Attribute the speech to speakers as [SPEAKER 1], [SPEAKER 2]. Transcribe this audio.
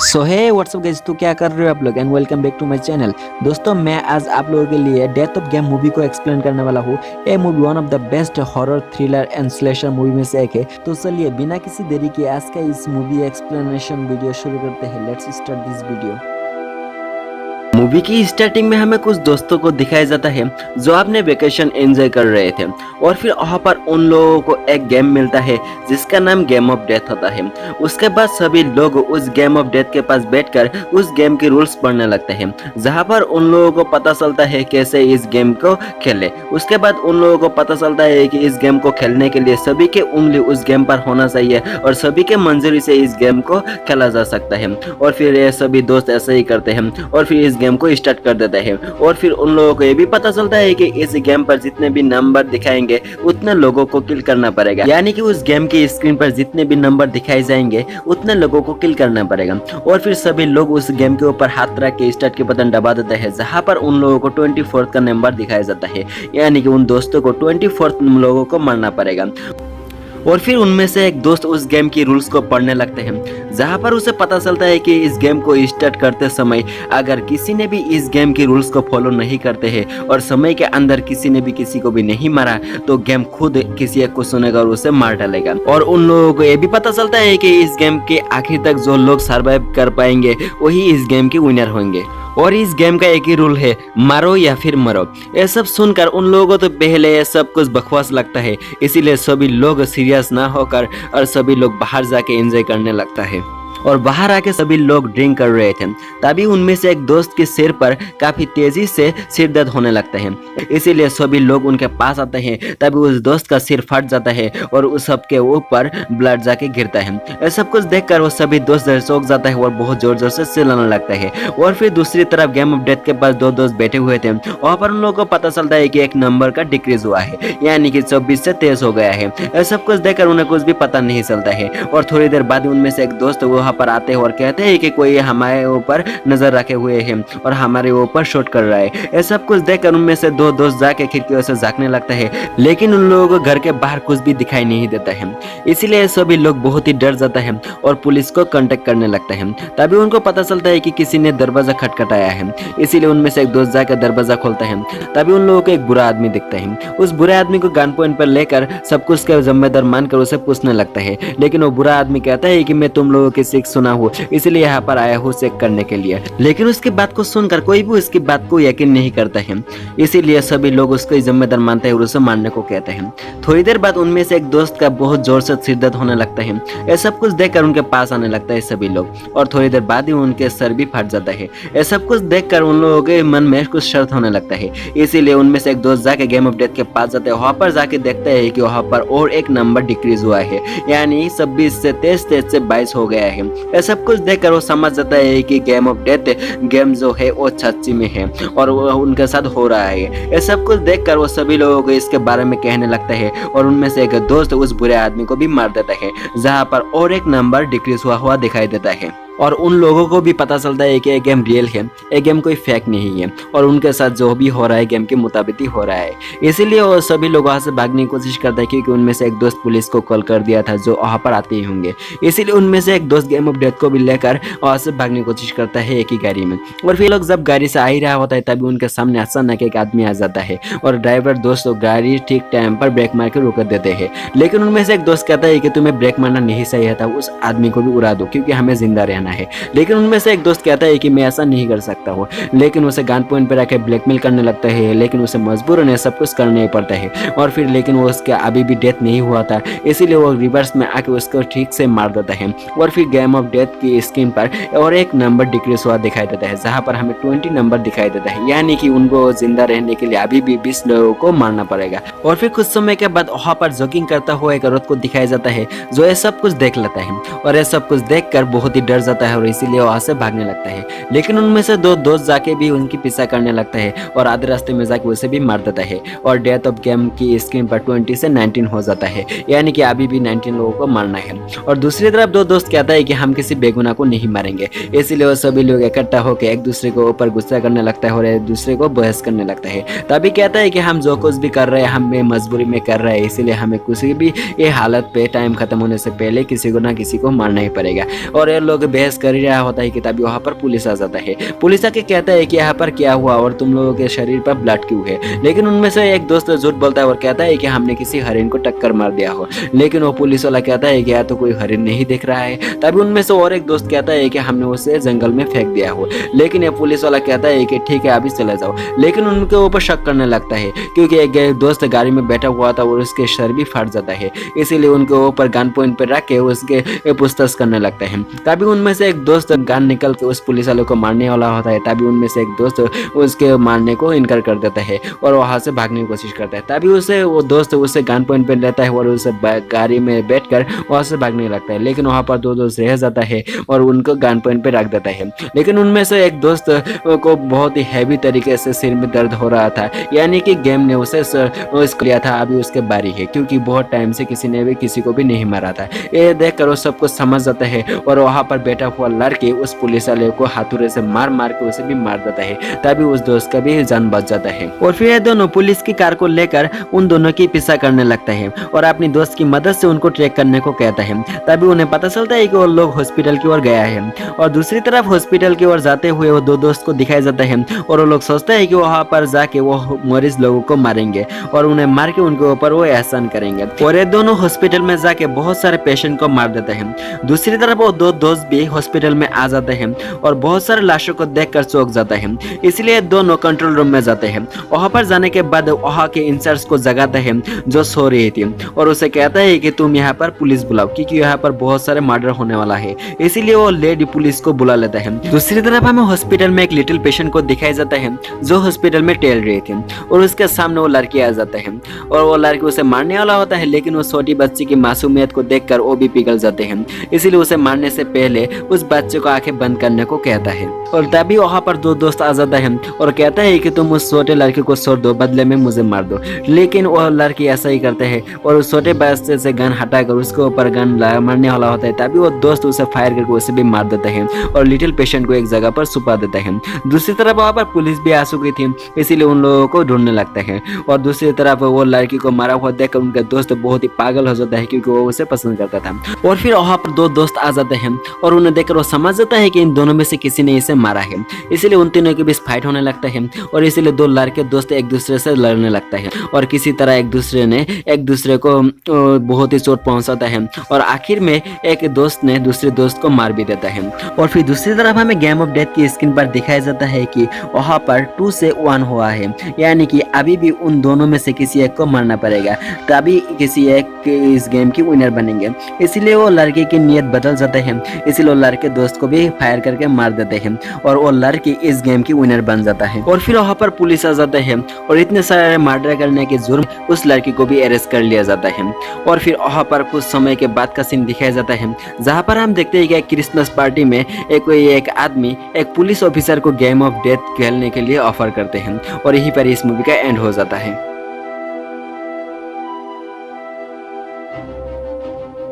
[SPEAKER 1] सो है WhatsApp guys, तो क्या कर रहे हो आप लोग and welcome back to my channel. दोस्तों मैं आज आप लोगों के लिए डेथ ऑफ गेम मूवी को एक्सप्लेन करने वाला हूँ। ये movie one of the best horror thriller and slasher movie में से एक है। तो चलिए बिना किसी देरी के आज का इस मूवी एक्सप्लेनेशन वीडियो शुरू करते हैं। Let's start this video. Movie की स्टार्टिंग में हमें कुछ दोस्तों को दिखाया जाता है जो अपने वेकेशन एंजॉय कर रहे थे और फिर वहाँ पर उन लोगों को एक गेम मिलता है जिसका नाम गेम ऑफ डेथ होता है। उसके बाद सभी लोग उस गेम ऑफ डेथ के पास बैठकर उस गेम के रूल्स पढ़ने लगते हैं, जहाँ पर उन लोगों को पता चलता है कैसे इस गेम को खेले। उसके बाद उन लोगों को पता चलता है कि इस गेम को खेलने के लिए सभी के उंगली उस गेम पर होना चाहिए और सभी के मंजूरी से इस गेम को खेला जा सकता है। और फिर ये सभी दोस्त ऐसे ही करते हैं और फिर इस गेम को स्टार्ट कर देता है। और फिर उन लोगों को ये भी पता चलता है कि इस गेम पर जितने भी नंबर दिखाएंगे उतने लोगों को किल करना पड़ेगा, यानी कि उस गेम की स्क्रीन पर जितने भी नंबर दिखाए जाएंगे उतने लोगों को किल करना पड़ेगा। और फिर सभी लोग उस गेम के ऊपर हाथ रख के स्टार्ट के बटन दबा देते हैं, जहां पर उन लोगों को 24 का नंबर दिखाया जाता है, यानी कि उन दोस्तों को 24 लोगों को मारना पड़ेगा। और फिर उनमें से एक दोस्त उस गेम की रूल्स को पढ़ने लगते हैं, जहां पर उसे पता चलता है कि इस गेम को स्टार्ट करते समय अगर किसी ने भी इस गेम की रूल्स को फॉलो नहीं करते हैं और समय के अंदर किसी ने भी किसी को भी नहीं मारा तो गेम खुद किसी एक को सुनेगा और उसे मार डालेगा। और उन लोगों को ये भी पता चलता है कि इस गेम के आखिर तक जो लोग सर्वाइव कर पाएंगे वही इस गेम के विनर होंगे। और इस गेम का एक ही रूल है, मारो या फिर मरो। ये सब सुनकर उन लोगों को तो पहले ये सब कुछ बकवास लगता है, इसीलिए सभी लोग सीरियस ना होकर और सभी लोग बाहर जाके एंजॉय करने लगता है। और बाहर आके सभी लोग ड्रिंक कर रहे थे, तभी उनमें से एक दोस्त के सिर पर काफी तेजी से सिर दर्द होने लगता है, इसीलिए सभी लोग उनके पास आते हैं। तभी उस दोस्त का सिर फट जाता है और उस सबके ऊपर ब्लड जाके गिरता है। ये सब कुछ देखकर वो सभी दोस्त चौंक जाता है और बहुत जोर जोर से चिल्लाने लगता है। और फिर दूसरी तरफ गेम ऑफ डेथ के पास दो दोस्त बैठे हुए थे, वहाँ पर उन लोगों को पता चलता है कि एक नंबर का डिक्रीज हुआ है, यानी कि 24 से 23 हो गया है। ये सब कुछ देखकर उन्हें कुछ भी पता नहीं चलता है। और थोड़ी देर बाद उनमें से एक दोस्त वहाँ पर आते हैं और कहते हैं कि कोई हमारे ऊपर नजर रखे हुए है और हमारे ऊपर शूट कर रहा है। ये सब कुछ देखकर उनमें से दो दोस्त जाके खिड़कियों से झांकने लगता है, लेकिन उन लोगों को घर के बाहर कुछ भी दिखाई नहीं देता है, इसीलिए सभी लोग बहुत ही डर जाता है और पुलिस को कांटेक्ट करने लगता है। तभी उनको पता चलता है कि किसी ने दरवाजा खटखटाया है, इसीलिए उनमें से एक दोस्त जाकर दरवाजा खोलता है। तभी उन लोगों को एक बुरा आदमी दिखता है। उस बुरे आदमी को गन पॉइंट पर लेकर सब कुछ का जिम्मेदार मानकर उसे पूछने लगता है, लेकिन वो बुरा आदमी कहता है कि मैं तुम लोगों की सीख सुना हूँ, इसलिए यहाँ पर आया हूँ चेक करने के लिए। लेकिन उसकी बात को सुनकर कोई भी उसकी बात को यकीन नहीं करता है, इसीलिए सभी लोग उसको जिम्मेदार मानते हैं और उसे मारने को कहते हैं। थोड़ी देर बाद उनमें से एक दोस्त का बहुत जोर से सिर दर्द होने लगता है। ये सब कुछ देखकर उनके पास आने लगता है सभी लोग, और थोड़ी देर बाद ही उनके सर भी फट जाता है। ये सब कुछ देखकर उन लोगों के मन में कुछ शर्त होने लगता है, इसीलिए उनमें से एक दोस्त जाके गेम ऑफ डेथ के पास जाते हैं। वहाँ पर जाके देखते हैं कि वहाँ पर और एक नंबर डिक्रीज हुआ है, यानी 26 से 23, 23 से 22 हो गया है। ये सब कुछ देखकर वो समझ जाता है कि गेम ऑफ डेथ गेम जो है वो सच्ची में है और वो उनके साथ हो रहा है। ये सब कुछ देखकर वो सभी लोगों को इसके बारे में कहने लगता है और उनमें से एक दोस्त उस बुरे आदमी को भी मार देता है, जहाँ पर और एक नंबर डिक्रीज हुआ दिखाई देता है। और उन लोगों को भी पता चलता है कि ये गेम रियल है, ये गेम कोई फेक नहीं है और उनके साथ जो भी हो रहा है गेम के मुताबिक ही हो रहा है। इसीलिए वो सभी लोग वहाँ से भागने की कोशिश करते हैं, क्योंकि उनमें से एक दोस्त पुलिस को कॉल कर दिया था जो वहाँ पर आते ही होंगे। इसीलिए उनमें से एक दोस्त गेम ऑफ डेथ को भी लेकर वहाँ से भागने की कोशिश करता है एक ही गाड़ी में। और फिर लोग जब गाड़ी से आ ही रहा होता है तभी उनके सामने अचानक एक आदमी आ जाता है और ड्राइवर दोस्त गाड़ी ठीक टाइम पर ब्रेक मार के रोक देते हैं। लेकिन उनमें से एक दोस्त कहता है कि तुम्हें ब्रेक मारना नहीं चाहिए था, उस आदमी को भी उड़ा दो क्योंकि हमें जिंदा रहना है। लेकिन उनमें से एक दोस्त कहता है कि मैं ऐसा नहीं कर सकता हूँ, लेकिन उसे गन पॉइंट पर रखे ब्लैकमेल करने लगता है, लेकिन उसे मजबूरन सब कुछ करना ही पड़ता है। और फिर लेकिन वो उसका अभी भी डेथ नहीं हुआ था, इसीलिए वो रिवर्स में आके उसको ठीक से मार देता है। और फिर गेम ऑफ डेथ की स्क्रीन पर और एक नंबर डिक्रीज हुआ दिखाई देता है, जहाँ पर हमें 20 नंबर दिखाई देता है, यानी कि उनको जिंदा रहने के लिए अभी भी 20 लोगों को मारना पड़ेगा। और फिर कुछ समय के बाद वहाँ पर जॉगिंग करता हुआ एक औरत को दिखाया जाता है जो ये सब कुछ देख लेता है और ये सब कुछ देखकर बहुत ही डर जाता है और इसीलिए वहाँ से भागने लगता है। लेकिन उनमें से दो दोस्त जाके भी उनकी पीछा करने लगता है और आधे रास्ते में जाके उसे भी मार देता है और डेथ ऑफ गेम की स्क्रीन पर 20 से 19 हो जाता है, यानी कि अभी भी 19 लोगों को मारना है। और दूसरी तरफ दो दोस्त कहता है कि हम किसी बेगुनाह को नहीं मारेंगे, इसीलिए वो सभी लोग इकट्ठा होकर एक दूसरे को ऊपर गुस्सा करने लगता है और एक दूसरे को बहस करने लगता है। तभी कहता है कि हम जो कुछ भी कर रहे हैं हम मजबूरी में कर रहे हैं, इसीलिए हमें किसी भी ये हालत पे टाइम खत्म होने से पहले किसी को ना किसी को मारना ही पड़ेगा। और ये लोग बहस कर ही रहा होता है कि तभी वहाँ पर पुलिस आ जाता है। पुलिस आके कहता है कि यहाँ पर क्या हुआ और तुम लोगों के शरीर पर ब्लड क्यों है। लेकिन उनमें से एक दोस्त झूठ बोलता है और कहता है कि हमने किसी हरिन को टक्कर मार दिया हो। लेकिन वो पुलिस वाला कहता है कि या तो कोई हरिन नहीं दिख रहा है। तभी उनमें से और एक दोस्त कहता है कि हमने उसे जंगल में फेंक दिया हो। लेकिन ये पुलिस वाला कहता है कि ठीक है अभी चले जाओ। लेकिन उनके ऊपर शक करने लगता है क्योंकि एक दोस्त गाड़ी में बैठा हुआ था और उसके सर भी फट जाता है। इसीलिए उनके ऊपर गन पॉइंट पर रख के उसके पूछताछ करने लगता है। तभी उनमें से एक दोस्त गन निकल के उस पुलिस वाले को मारने वाला होता है। तभी उनमें से एक दोस्त उसके मारने को इनकार कर देता है और वहां से भागने की कोशिश करता है। तभी वो दोस्त उसे गन पॉइंट पे लेता है और उसे गाड़ी में बैठकर वहां से भागने लगता है। लेकिन वहां पर दो दोस्त रह जाता है और उनको गन पॉइंट पे रख देता है। लेकिन उनमें से एक दोस्त को बहुत ही हैवी तरीके से सिर में दर्द हो रहा था, यानी कि गेम ने उसे लिया था, अभी उसके बारी है क्योंकि बहुत टाइम से किसी ने भी किसी को भी नहीं मारा था। ये देखकर वो सब कुछ समझ जाता है और वहां पर बैठा हुआ लड़के उस पुलिस वाले को हाथुरे से मार मार के उसे भी मार देता है। तभी उस दोस्त का भी जान बच जाता है और फिर ये दोनों पुलिस की कार को लेकर उन दोनों की पीछा करने लगता है और अपनी दोस्त की मदद से उनको ट्रैक करने को कहता है। तभी उन्हें पता चलता है कि वो लोग हॉस्पिटल की ओर गया है और दूसरी तरफ हॉस्पिटल की ओर जाते हुए वो दो दोस्त को दिखाया जाता है और वो लोग सोचते हैं कि वहां पर जाके वो मरीज लोगों को मारेंगे और उन्हें मार के उनके ऊपर वो एहसान करेंगे और ये दोनों हॉस्पिटल में जाके बहुत सारे पेशेंट को मार देते हैं। दूसरी तरफ वो दो दोस्त भी हॉस्पिटल में आ जाते हैं और बहुत सारे लाशों को देखकर चौंक जाता है। इसलिए दोनों कंट्रोल रूम में जाते हैं। वहां पर जाने के बाद वहां के इंचार्ज को जगाते हैं जो सो रही थी और उसे कहता है कि तुम यहाँ पर पुलिस बुलाओ क्योंकि यहाँ पर बहुत सारे मर्डर होने वाला है। इसीलिए वो लेडी पुलिस को बुला लेता है। दूसरी तरफ हमें हॉस्पिटल में एक लिटिल पेशेंट को दिखाया जाता है जो हॉस्पिटल में टहल रही थी और उसके सामने वो लड़की आ जाता है और वो लड़की उसे मारने वाला होता है। लेकिन वो छोटी बच्ची की मासूमियत को देखकर वो भी पिघल जाते हैं। इसीलिए उसे मारने से पहले उस बच्चे को आंखें बंद करने को कहता है और तभी वहां पर दो दोस्त आ जाता है और कहता है कि तुम उस छोटे लड़के को छोड़ दो, बदले में मुझे मार दो। लेकिन वह लड़की ऐसा ही करते हैं और उस छोटे बच्चे से गन हटाकर उसके ऊपर गन मारने वाला होता है। तभी वो दोस्त उसे फायर करके उसे भी मार देता है और लिटिल पेशेंट को एक जगह पर छुपा देता है। दूसरी तरफ वहां पर पुलिस भी आ चुकी थी, इसीलिए उन लोगों को ढूंढने लगता है और दूसरी तरफ वो लड़की को मारा हुआ देखकर उनका दोस्त बहुत ही पागल हो जाता है क्योंकि वो उसे पसंद करता था। और फिर वहां पर दो दोस्त आ जाते हैं और उन्हें देखकर वो समझ जाता है कि इन दोनों में से किसी ने इसे मारा है। इसीलिए उन तीनों के बीच फाइट होने लगता है और इसीलिए दो लड़के दोस्त एक दूसरे से लड़ने लगता है और किसी तरह एक दूसरे को बहुत ही चोट पहुंचाता है और आखिर में एक दोस्त ने दूसरे दोस्त को मार भी देता है। और फिर दूसरी तरफ हमें गेम ऑफ डेथ की स्क्रीन पर दिखाया जाता है कि वहां पर 2 से 1 हुआ है, यानी कि अभी भी उन दोनों में से किसी एक को मारना पड़ेगा तभी किसी एक इस गेम की विनर बनेंगे। इसीलिए वो लड़के की नीयत बदल जाते हैं, इसीलिए वो लड़के दोस्त को भी फायर करके मार देते हैं और वो लड़की इस गेम की विनर बन जाता है। और फिर वहां पर पुलिस आ जाते हैं और इतने सारे मर्डर करने के जुर्म उस लड़की को भी अरेस्ट कर लिया जाता है। और फिर वहां पर कुछ समय के बाद का सीन दिखाया जाता है जहां पर हम देखते हैं कि एक क्रिसमस पार्टी में एक आदमी एक पुलिस ऑफिसर को गेम ऑफ डेथ खेलने के लिए ऑफर करते हैं और यहीं पर इस मूवी का एंड हो जाता है।